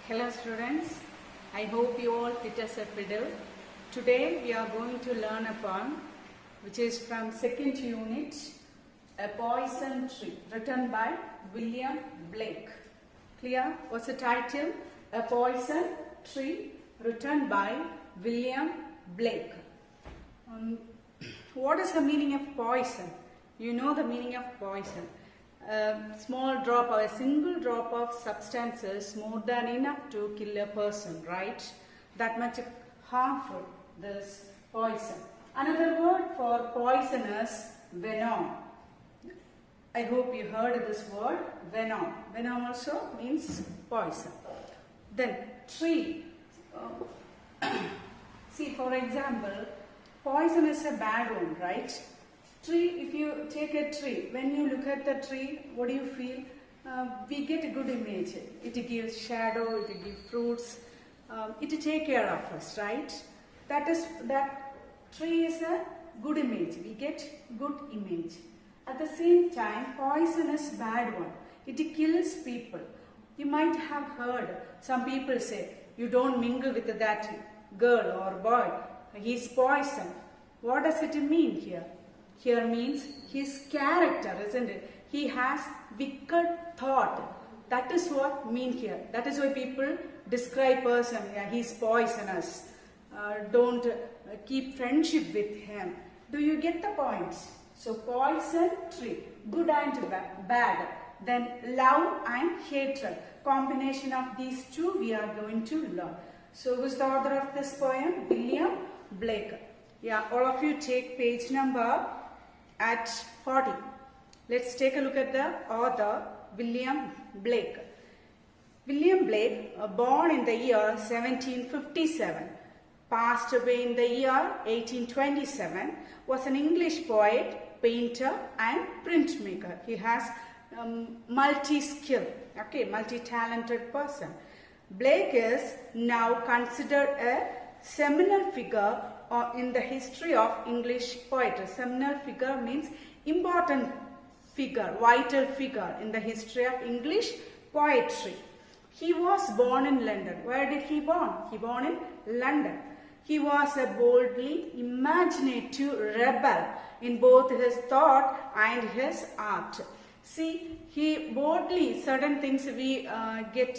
Hello students, I hope you all fit as a fiddle. Today we are going to learn a poem which is from second unit, A Poison Tree, written by William Blake. Clear? What's the title? A Poison Tree, written by William Blake. What is the meaning of poison? You know the meaning of poison. A small drop or a single drop of substance is more than enough to kill a person, right? That much harmful, this poison. Another word for poison is venom. I hope you heard this word, venom. Venom also means poison. Then tree. See, for example, poison is a bad one, right? Tree, if you take a tree, when you look at the tree, what do you feel? We get a good image. It gives shadow, it gives fruits, it takes care of us, right? That tree is a good image. We get good image. At the same time, poison is bad one. It kills people. You might have heard some people say, you don't mingle with that girl or boy. He's poison. What does it mean here? Here means his character, isn't it? He has wicked thought. That is what mean here. That is why people describe person, yeah, he's poisonous. Don't keep friendship with him. Do you get the point? So poison tree, good and bad. Then love and hatred. Combination of these two we are going to learn. So who is the author of this poem? William Blake. Yeah, all of you take page number at 40. Let's take a look at the author, William Blake. William Blake, born in the year 1757, passed away in the year 1827, was an English poet, painter and printmaker. He has multi-skill, okay, multi-talented person. Blake is now considered a seminal figure in the history of English poetry. Seminal figure means important figure, vital figure in the history of English poetry. He was born in London. Where did he born? He born in London. He was a boldly imaginative rebel in both his thought and his art. See, he boldly, certain things we get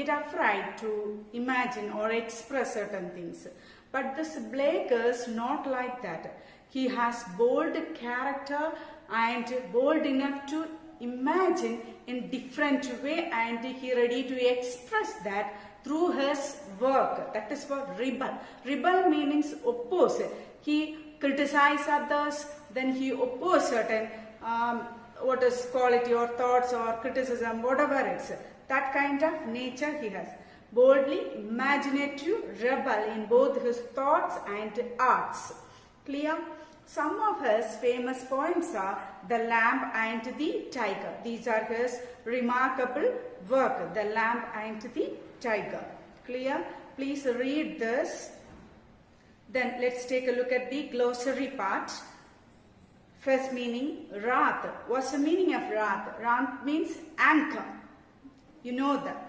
afraid to imagine or express certain things. But this Blake is not like that. He has bold character and bold enough to imagine in different way, and he ready to express that through his work. That is what rebel. Rebel means oppose. He criticize others, then he oppose certain what is quality or thoughts or criticism, whatever it's. That kind of nature he has. Boldly imaginative rebel in both his thoughts and arts. Clear? Some of his famous poems are The Lamb and the Tiger. These are his remarkable work. The Lamb and the Tiger. Clear? Please read this. Then let's take a look at the glossary part. First meaning, wrath. What's the meaning of wrath? Wrath means anchor. You know that.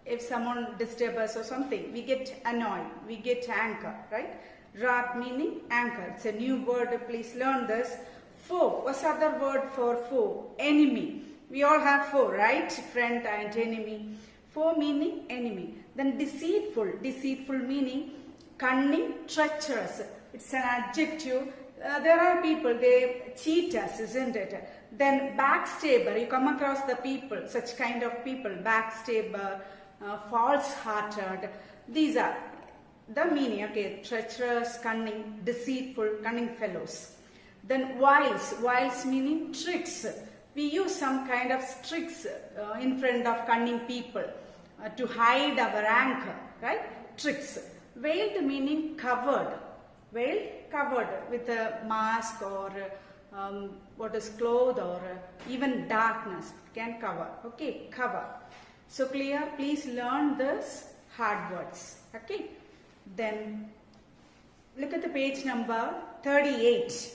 If someone disturbs us or something, we get annoyed, we get anger, right? Wrath meaning anchor. It's a new word, please learn this. Foe. What's the other word for foe? Enemy. We all have foe, right? Friend and enemy. Foe meaning enemy. Then deceitful. Deceitful meaning cunning, treacherous. It's an adjective. There are people, they cheat us, isn't it? Then backstabber, you come across the people, such kind of people, backstabber, false-hearted. These are the meaning, okay, treacherous, cunning, deceitful, cunning fellows. Then wiles, wiles meaning tricks. We use some kind of tricks in front of cunning people to hide our anger, right? Tricks. Veiled meaning covered. Veiled, covered with a mask or what is cloth or even darkness can cover. Okay, cover. So clear? Please learn this hard words. Okay. Then look at the page number 38.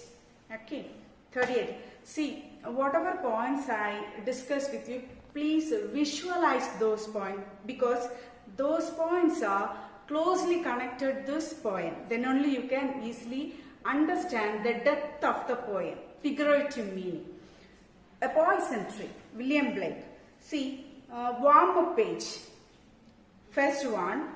Okay, 38. See, whatever points I discussed with you, please visualize those points, because those points are closely connected to this poem. Then only you can easily understand the depth of the poem, figurative meaning. A Poison Tree, William Blake. See, warm-up page. First one,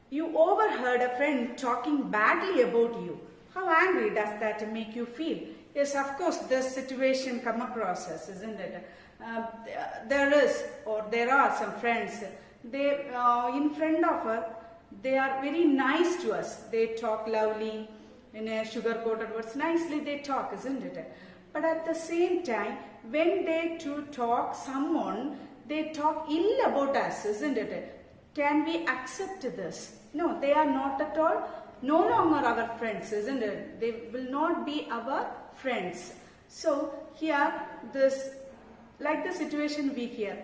you overheard a friend talking badly about you. How angry does that make you feel? Yes, of course, this situation come across us, isn't it? There are some friends, they in front of us, they are very nice to us. They talk lovely, in a sugar-coated words, nicely they talk, isn't it? But at the same time, when they to talk someone, they talk ill about us, isn't it? Can we accept this? No, they are not at all, no longer our friends, isn't it? They will not be our friends. So here, this, like the situation we hear.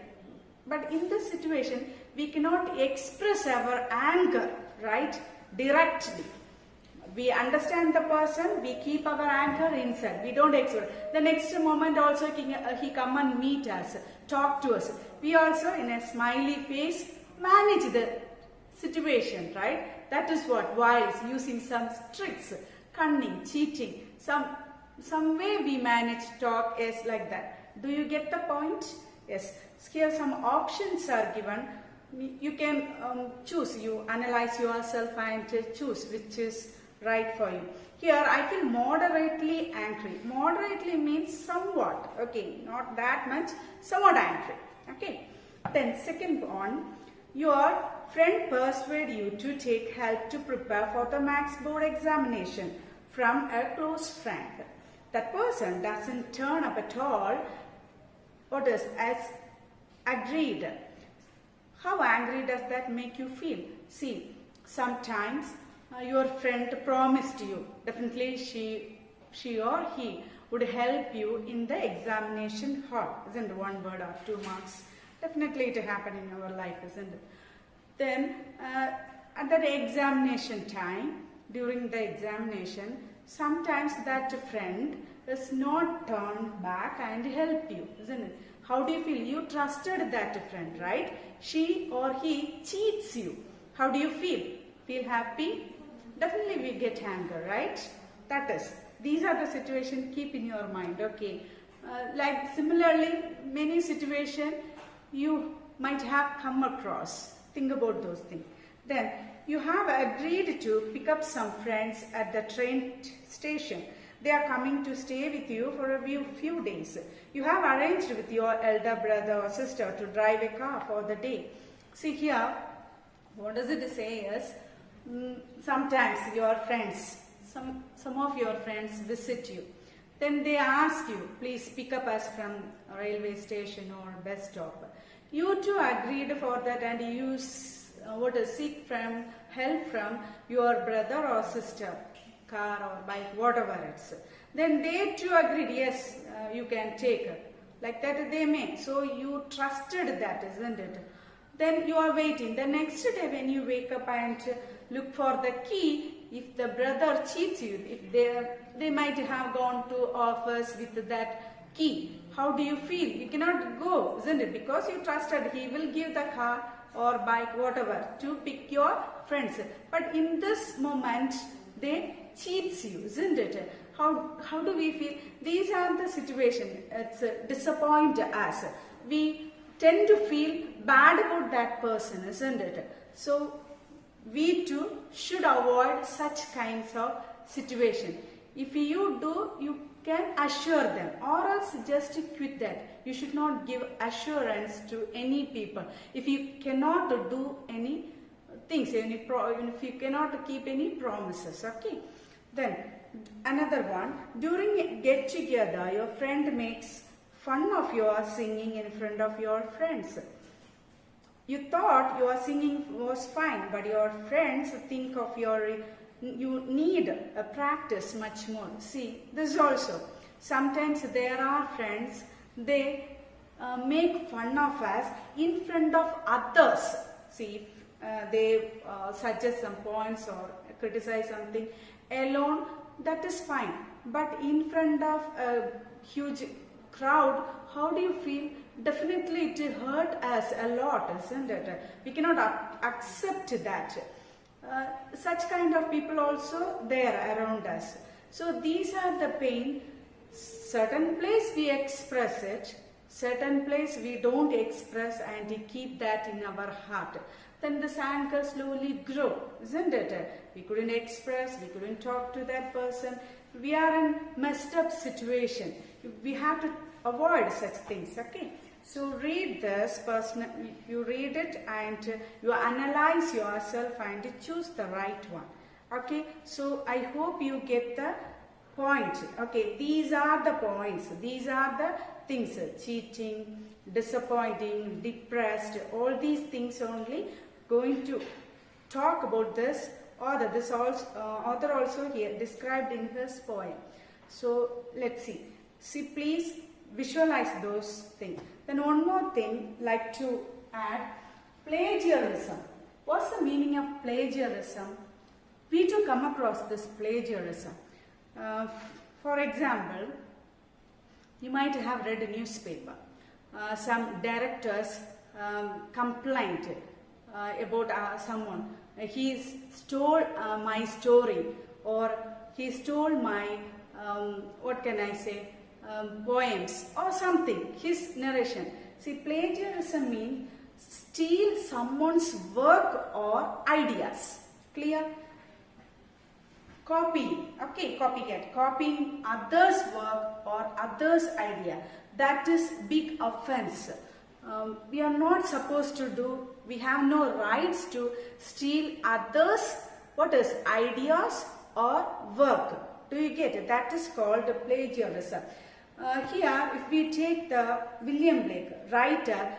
But in this situation, we cannot express our anger, right, directly. We understand the person, we keep our anger inside, we don't express. The next moment also he come and meet us, talk to us. We also in a smiley face manage the situation, right? That is what, while using some tricks, cunning, cheating, some way we manage talk is like that. Do you get the point? Yes. Here some options are given. You can choose, you analyze yourself and choose which is right for you. Here I feel moderately angry. Moderately means somewhat, okay, not that much, somewhat angry, okay. Then second one, your friend persuaded you to take help to prepare for the maths board examination from a close friend. That person doesn't turn up at all, what is as agreed. How angry does that make you feel? See, sometimes your friend promised you, definitely she or he would help you in the examination hall, isn't it? 1 word or 2 marks. Definitely it happened in our life, isn't it? Then at that examination time, during the examination, sometimes that friend is not turned back and help you, isn't it? How do you feel? You trusted that friend, right? She or he cheats you. How do you feel? Feel happy? Definitely we get anger, right? That is, these are the situations, keep in your mind, okay? Like similarly, many situations you might have come across. Think about those things. Then you have agreed to pick up some friends at the train station. They are coming to stay with you for a few days. You have arranged with your elder brother or sister to drive a car for the day. See here, what does it say is, sometimes your friends, some of your friends visit you. Then they ask you, please pick up us from a railway station or bus stop. You two agreed for that and you seek help from your brother or sister, car or bike, whatever it's. Then they too agreed, yes, you can take it. Like that they may. So you trusted that, isn't it? Then you are waiting. The next day when you wake up and look for the key, if the brother cheats you, if they might have gone to office with that key, how do you feel? You cannot go, isn't it? Because you trusted he will give the car or bike, whatever, to pick your friends. But in this moment, they cheats you, isn't it? How do we feel? These are the situations. It's disappoint us. We tend to feel bad about that person, isn't it? So we too should avoid such kinds of situation. If you do, you can assure them, or else just quit that. You should not give assurance to any people. If you cannot do any things, if you cannot keep any promises, okay? Then another one, during a get together, your friend makes fun of your singing in front of your friends. You thought your singing was fine, but your friends think of you need a practice much more. See, this also, sometimes there are friends, they make fun of us in front of others. See, they suggest some points or criticize something alone, that is fine. But in front of a huge crowd, how do you feel? Definitely it hurt us a lot, isn't it? We cannot accept that. Such kind of people also there around us. So these are the pain. Certain place we express it, certain place we don't express, and we keep that in our heart. Then this anger slowly grow, isn't it? We couldn't express, we couldn't talk to that person. We are in messed up situation. We have to avoid such things, okay? So read this person, you read it and you analyze yourself and choose the right one. Okay, so I hope you get the point. Okay, these are the points, these are the things: cheating, disappointing, depressed, all these things only going to talk about this author. This also, author also here described in his poem. So let's see. See, please visualize those things. Then one more thing like to add: plagiarism. What's the meaning of plagiarism? We too come across this plagiarism. For example, you might have read a newspaper. Some directors complained about someone. He stole my story, or he stole my, what can I say, poems or something, his narration. See, plagiarism means steal someone's work or ideas. Clear? Copying, okay, copycat, copying others' work or others' idea. That is big offense. We are not supposed to do, we have no rights to steal others' ideas or work. Do you get it? That is called plagiarism. Here, if we take the William Blake, writer,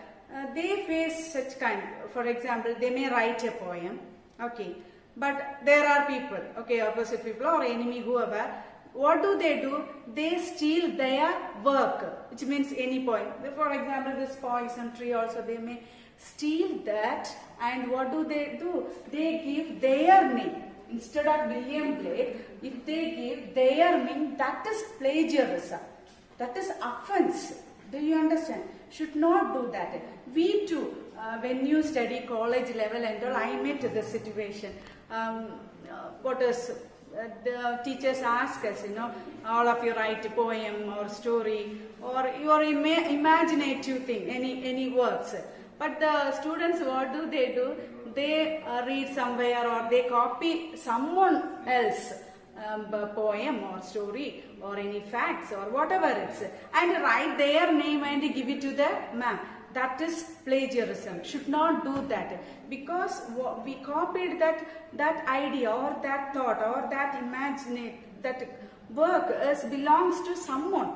they face such kind. For example, they may write a poem, okay, but there are people, okay, opposite people or enemy, whoever. What do? They steal their work, which means any poem. For example, this Poison tree also, they may steal that, and what do? They give their name. Instead of William Blake, if they give their name, that is plagiarism. That is offense. Do you understand? Should not do that. We too, when you study college level and all, I met the situation. The teachers ask us, all of you write a poem or story or your imaginative thing, any works. But the students, what do? They read somewhere or they copy someone else poem or story or any facts or whatever it's, and write their name and give it to the ma'am. That is plagiarism. Should not do that, because we copied that idea or that thought or that that work belongs to someone.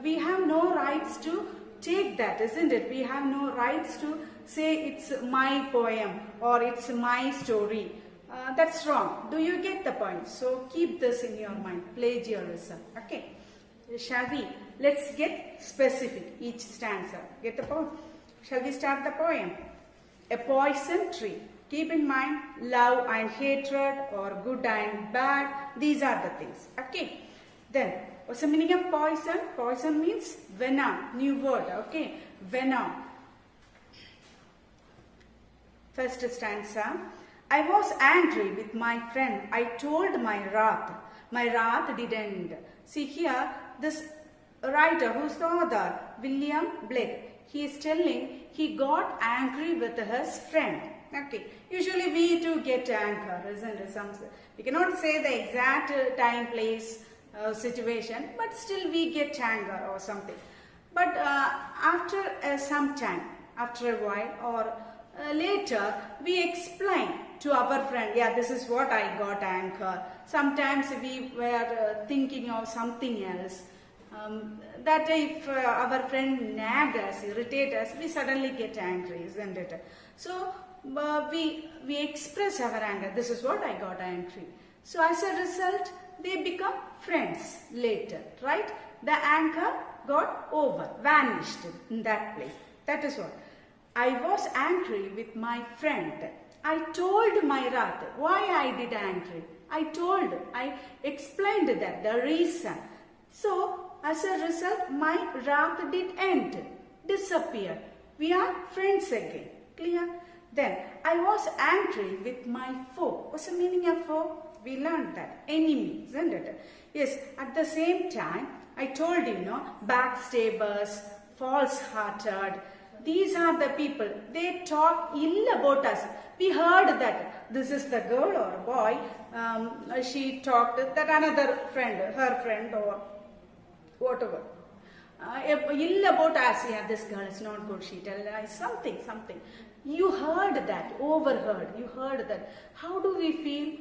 We have no rights to take that, isn't it? We have no rights to say it's my poem or it's my story. That's wrong. Do you get the point? So keep this in your mind. Plagiarism. Okay. Shall we? Let's get specific. Each stanza. Get the poem? Shall we start the poem? A poison tree. Keep in mind love and hatred or good and bad. These are the things. Okay. Then, what's the meaning of poison? Poison means venom. New word. Okay. Venom. First stanza. I was angry with my friend. I told my wrath. My wrath didn't. See here, this writer, who's the author? William Blake. He is telling he got angry with his friend. Okay. Usually we too get anger, isn't it? We cannot say the exact time, place, situation, but still we get anger or something. But after some time, after a while or later, we explain to our friend, yeah, this is what I got anger. Sometimes we were thinking of something else. That if our friend nag us, irritate us, we suddenly get angry, isn't it? So we express our anger. This is what I got angry. So as a result, they become friends later, right? The anger got over, vanished in that place. That is what. I was angry with my friend. I told my wrath. Why I did angry? I explained that, the reason. So, as a result, my wrath did end, disappear. We are friends again. Clear? Then, I was angry with my foe. What's the meaning of foe? We learned that. Enemy, isn't it? Yes, at the same time, I told you, backstabbers, false-hearted. These are the people. They talk ill about us. We heard that this is the girl or boy. She talked that another friend, her friend or whatever. Ill about us. Yeah, this girl is not good. She tell us something. You heard that, overheard. You heard that. How do we feel?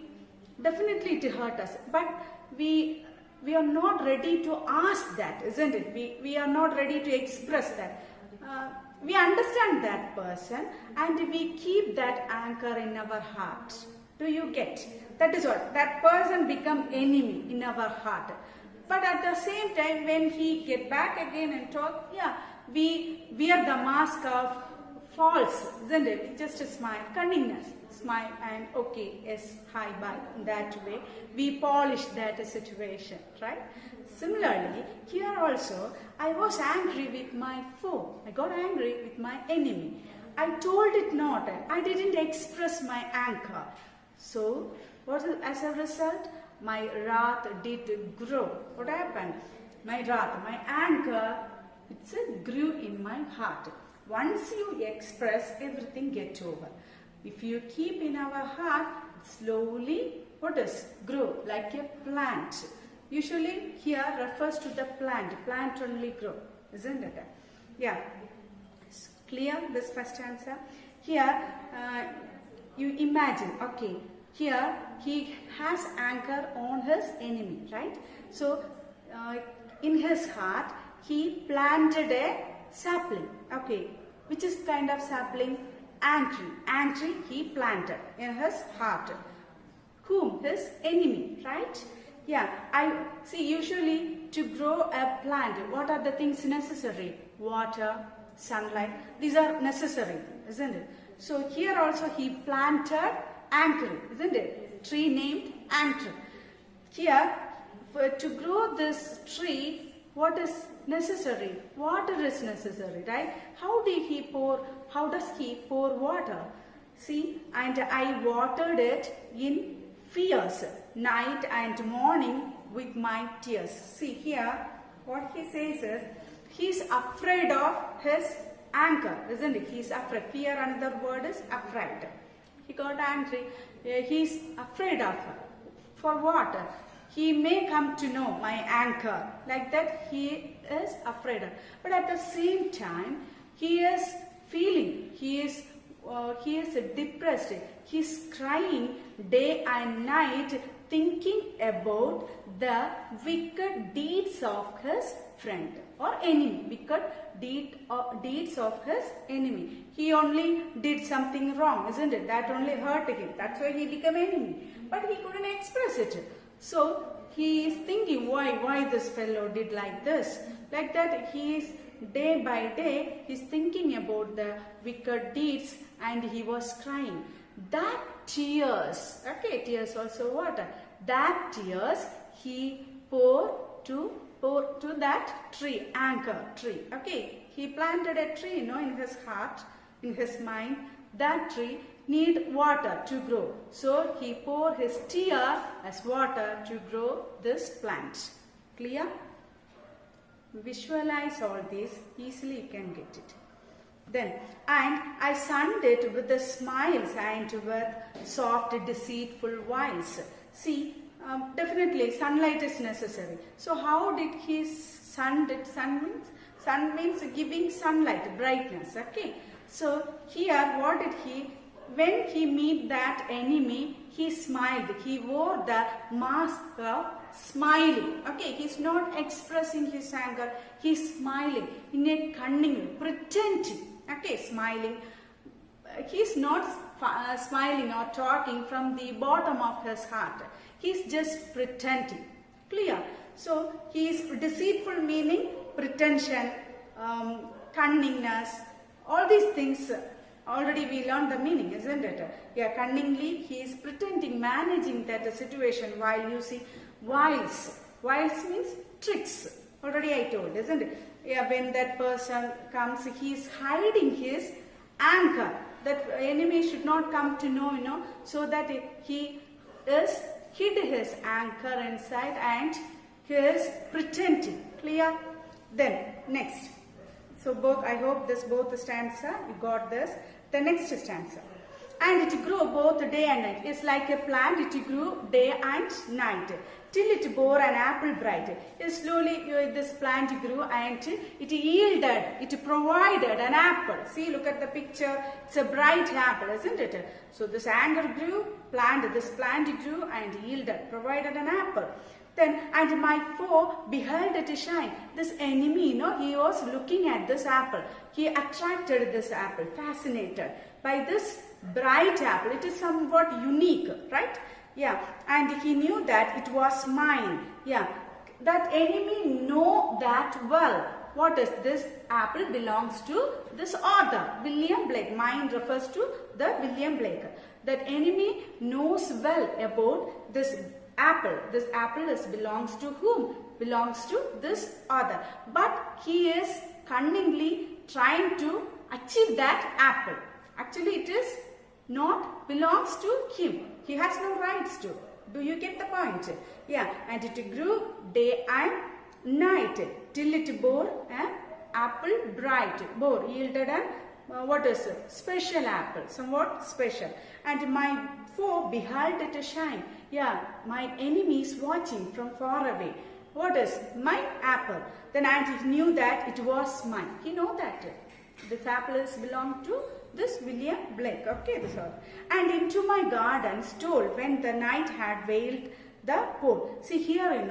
Definitely it hurt us. But we are not ready to ask that, isn't it? We are not ready to express that. We understand that person and we keep that anchor in our heart. Do you get? That is what. That person become enemy in our heart. But at the same time, when he get back again and talk, yeah, we wear the mask of false, isn't it? We just smile, cunningness, smile and okay, yes, hi, bye. In that way, we polish that situation, right? Similarly, here also, I was angry with my foe. I got angry with my enemy. I told it not. I didn't express my anger. So, as a result? My wrath did grow. What happened? My wrath, my anger, it grew in my heart. Once you express, everything gets over. If you keep in our heart, slowly, grow like a plant. Usually here refers to the plant only grow, isn't it? Yeah, clear this first answer? Here, you imagine, okay, here he has anger on his enemy, right? So, in his heart, he planted a sapling, okay, which is kind of sapling? Angry he planted in his heart. Whom? His enemy, right? Yeah, I see usually to grow a plant, what are the things necessary? Water, sunlight, these are necessary, isn't it? So here also he planted anchor, isn't it? Tree named anchor. Here, to grow this tree, what is necessary? Water is necessary, right? How does he pour water? See, and I watered it in fears, night and morning with my tears. See here, what he says is, he's afraid of his anger, isn't it? He's afraid. Fear, another word is afraid. He got angry. He's afraid of her. For what? He may come to know my anger. Like that, he is afraid of. But at the same time, he is feeling. He is depressed. He's crying day and night, thinking about the wicked deeds of his friend or enemy. Wicked deeds of his enemy. He only did something wrong, isn't it? That only hurt him. That's why he became enemy. But he couldn't express it. So he is thinking, why this fellow did like this? Like that, he is day by day, he's thinking about the wicked deeds and he was crying. That tears, okay, tears also water. That tears he poured to that tree, anchor tree. Okay, he planted a tree, in his heart, in his mind. That tree need water to grow. So he poured his tear as water to grow this plant. Clear? Visualize all this, easily you can get it. Then, and I sunned it with the smiles and with soft deceitful wiles. See, definitely sunlight is necessary. So how did he sun it? Sun means giving sunlight, brightness. Okay. So here what did he, when he meet that enemy, he smiled. He wore the mask of smiling. Okay, he's not expressing his anger. He's smiling in a cunning way, pretending. Okay, smiling. He's not smiling or talking from the bottom of his heart. He's just pretending. Clear? So, he is deceitful, meaning pretension, cunningness, all these things. Already we learned the meaning, isn't it? Yeah, cunningly he is pretending, managing that situation while using wiles. Wiles means tricks. Already I told, isn't it? Yeah, when that person comes, he is hiding his anchor. That enemy should not come to know, so that he is hid his anchor inside and he is pretending. Clear? Then next. So both, I hope both the stanza, you got this. The next stanza. And it grew both day and night. It's like a plant, it grew day and night. Till it bore an apple bright. Slowly this plant grew and it yielded, it provided an apple. See, look at the picture. It's a bright apple, isn't it? So this anger grew, this plant grew and yielded, provided an apple. Then, and my foe beheld it shine. This enemy, he was looking at this apple. He attracted this apple, fascinated by this bright apple. It is somewhat unique, right? Yeah, and he knew that it was mine. Yeah, that enemy know that well. What is this? Apple belongs to this author, William Blake. Mine refers to the William Blake. That enemy knows well about this apple. This apple belongs to whom? Belongs to this author. But he is cunningly trying to achieve that apple. Actually, it is not belongs to him. He has no rights to. Do you get the point? Yeah, and it grew day and night till it bore an apple bright. Bore, yielded an what is it? Special apple, somewhat special. And my foe beheld it shine. Yeah, my enemy is watching from far away. What is my apple? Then and he knew that it was mine. He know that this apple is belong to this William Blake. Okay, this all. And into my garden stole when the night had veiled the pole. See here,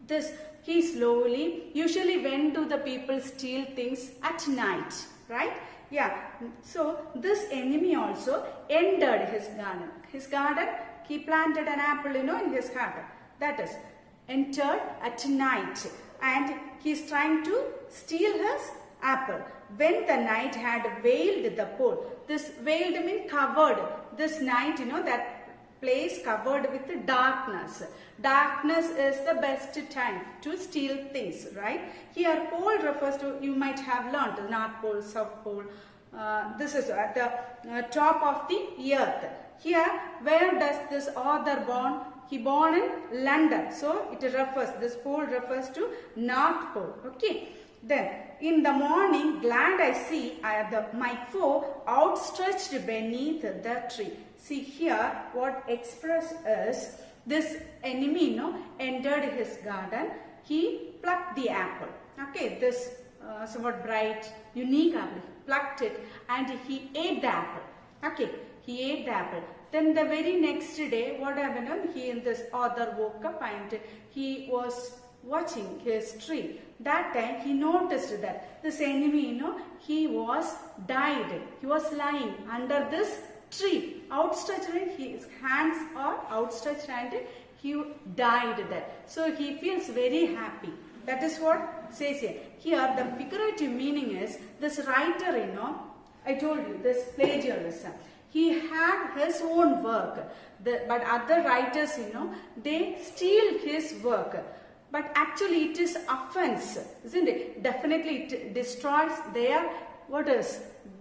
this he slowly, usually when do the people steal things? At night, right? Yeah, so this enemy also entered his garden. His garden, he planted an apple, in his garden. That is, entered at night and he is trying to steal his apple. When the night had veiled the pole, this veiled means covered. This night, that place covered with darkness. Darkness is the best time to steal things, right? Here, pole refers to, you might have learned, the North Pole, South Pole. This is at the top of the earth. Here, where does this author born? He born in London. So, it refers, this pole refers to North Pole. Okay. Then, in the morning, glad I see my foe outstretched beneath the tree. See here, what express is, this enemy, entered his garden. He plucked the apple. Okay, this somewhat bright, unique apple. He plucked it and he ate the apple. Okay, he ate the apple. Then the very next day, what happened? This author woke up and he was watching his tree. That time he noticed that this enemy, he was died. He was lying under this tree. Outstretched, his hands are outstretched and he died there. So he feels very happy. That is what it says here. Here the figurative meaning is, this writer, I told you, this plagiarism. He had his own work. But other writers, they steal his work. But actually it is offense, isn't it? Definitely it destroys their,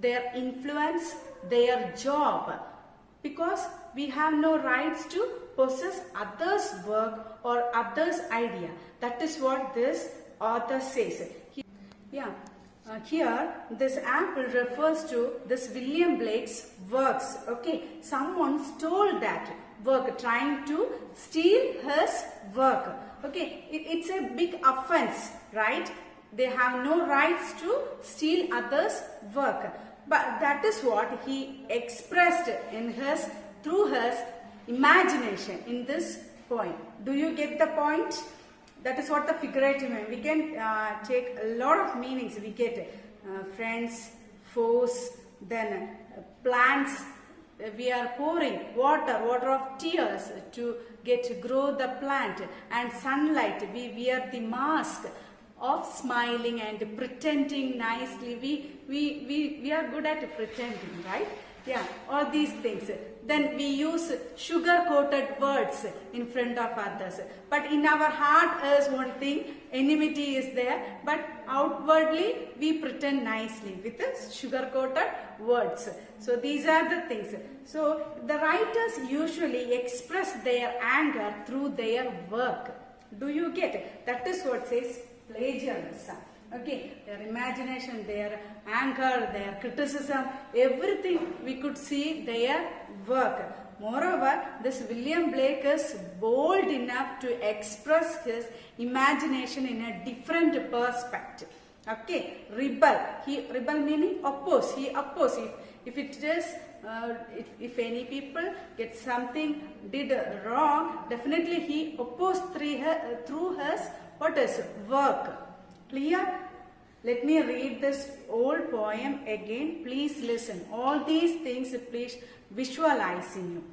their influence, their job. Because we have no rights to possess others' work or others' idea. That is what this author says. Here this apple refers to this William Blake's works. Okay, someone stole that work, trying to steal his work. Okay, it's a big offense, right? They have no rights to steal others' work. But that is what he expressed through his imagination in this poem. Do you get the point? That is what the figurative means. We can take a lot of meanings. We get friends, foes, then plants. We are pouring water of tears to grow the plant, and sunlight. We wear the mask. of smiling and pretending nicely. We are good at pretending, right? Yeah, all these things. Then we use sugar-coated words in front of others. But in our heart is one thing, enmity is there. But outwardly we pretend nicely with the sugar-coated words. So these are the things. So the writers usually express their anger through their work. Do you get it? That is what says plagiarism. Okay, their imagination, their anger, their criticism, everything we could see their work. Moreover, this William Blake is bold enough to express his imagination in a different perspective. Okay, rebel meaning oppose. He opposes. If it is, if any people get something did wrong, definitely he opposed through his what is work. Clear? Let me read this old poem again. Please listen. All these things please visualize in you.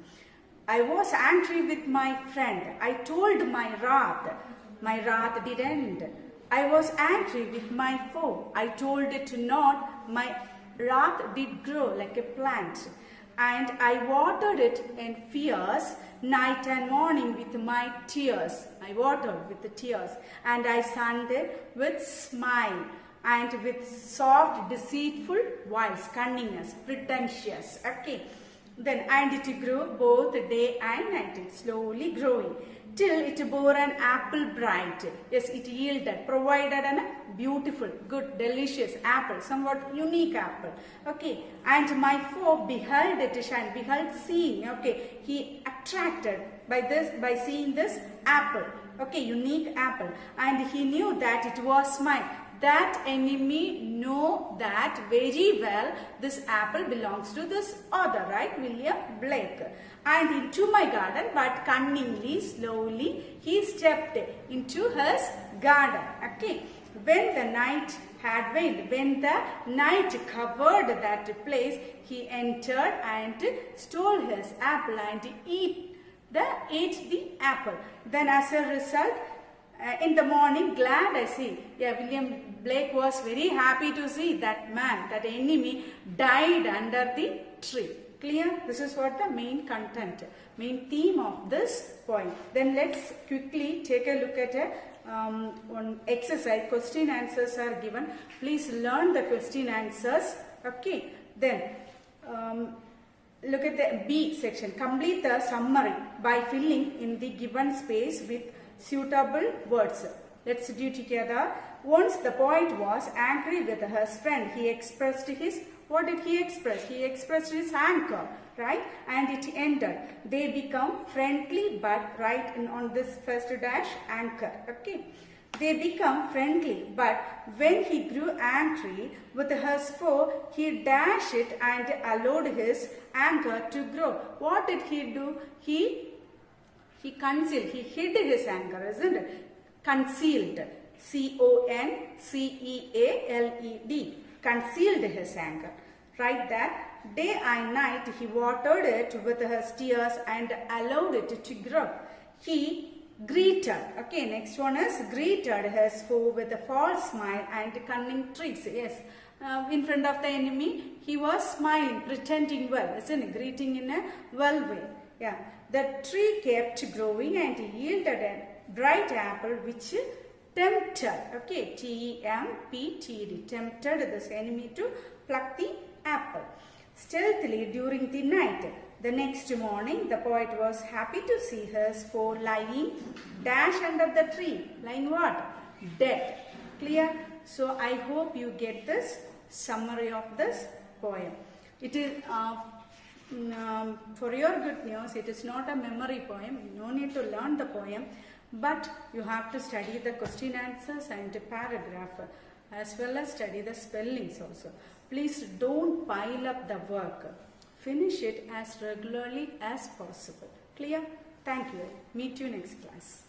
I was angry with my friend. I told my wrath. My wrath did end. I was angry with my foe. I told it not. My wrath did grow like a plant. And I watered it in fears, night and morning with my tears. I watered with the tears. And I sunned it with smile. And with soft, deceitful voice, cunningness, pretentious. Okay. Then, and it grew both day and night, it slowly growing, till it bore an apple bright. Yes, it yielded, provided a beautiful, good, delicious apple, somewhat unique apple. Okay. And my foe beheld it shine, beheld seeing. Okay. He attracted by seeing this apple. Okay, unique apple. And he knew that it was mine. That enemy know that very well this apple belongs to this author, right? William Blake. And into my garden, but cunningly, slowly, he stepped into his garden. Okay. When the night had waned, when the night covered that place, he entered and stole his apple and ate the apple. Then as a result, in the morning, glad I see. Yeah, William Blake was very happy to see that man, that enemy, died under the tree. Clear? This is what the main content, main theme of this poem. Then let's quickly take a look at one exercise. Question answers are given. Please learn the question answers. Okay. Then look at the B section. Complete the summary by filling in the given space with suitable words. Let's do together. Once the poet was angry with his friend. He expressed his, what did he express? He expressed his anger, right? And it ended. They become friendly, but right on this first dash, anchor. Okay. They become friendly, but when he grew angry with his foe, he dashed it and allowed his anger to grow. What did he do? He concealed, he hid his anger, isn't it? Concealed, C-O-N-C-E-A-L-E-D, concealed his anger. Write that. Day and night he watered it with his tears and allowed it to grow. He greeted, okay, next one is greeted his foe with a false smile and cunning tricks. Yes, in front of the enemy, he was smiling, pretending well, isn't it? Greeting in a well way. Yeah. The tree kept growing and yielded a bright apple which tempted, okay, T-E-M-P-T-E-D, tempted this enemy to pluck the apple. Stealthily during the night, the next morning, the poet was happy to see his foe lying dash under the tree. Lying what? Dead. Clear? So I hope you get this summary of this poem. It is for your good news, it is not a memory poem. No need to learn the poem, but you have to study the question answers and the paragraph, as well as study the spellings also. Please don't pile up the work. Finish it as regularly as possible. Clear? Thank you. Meet you next class.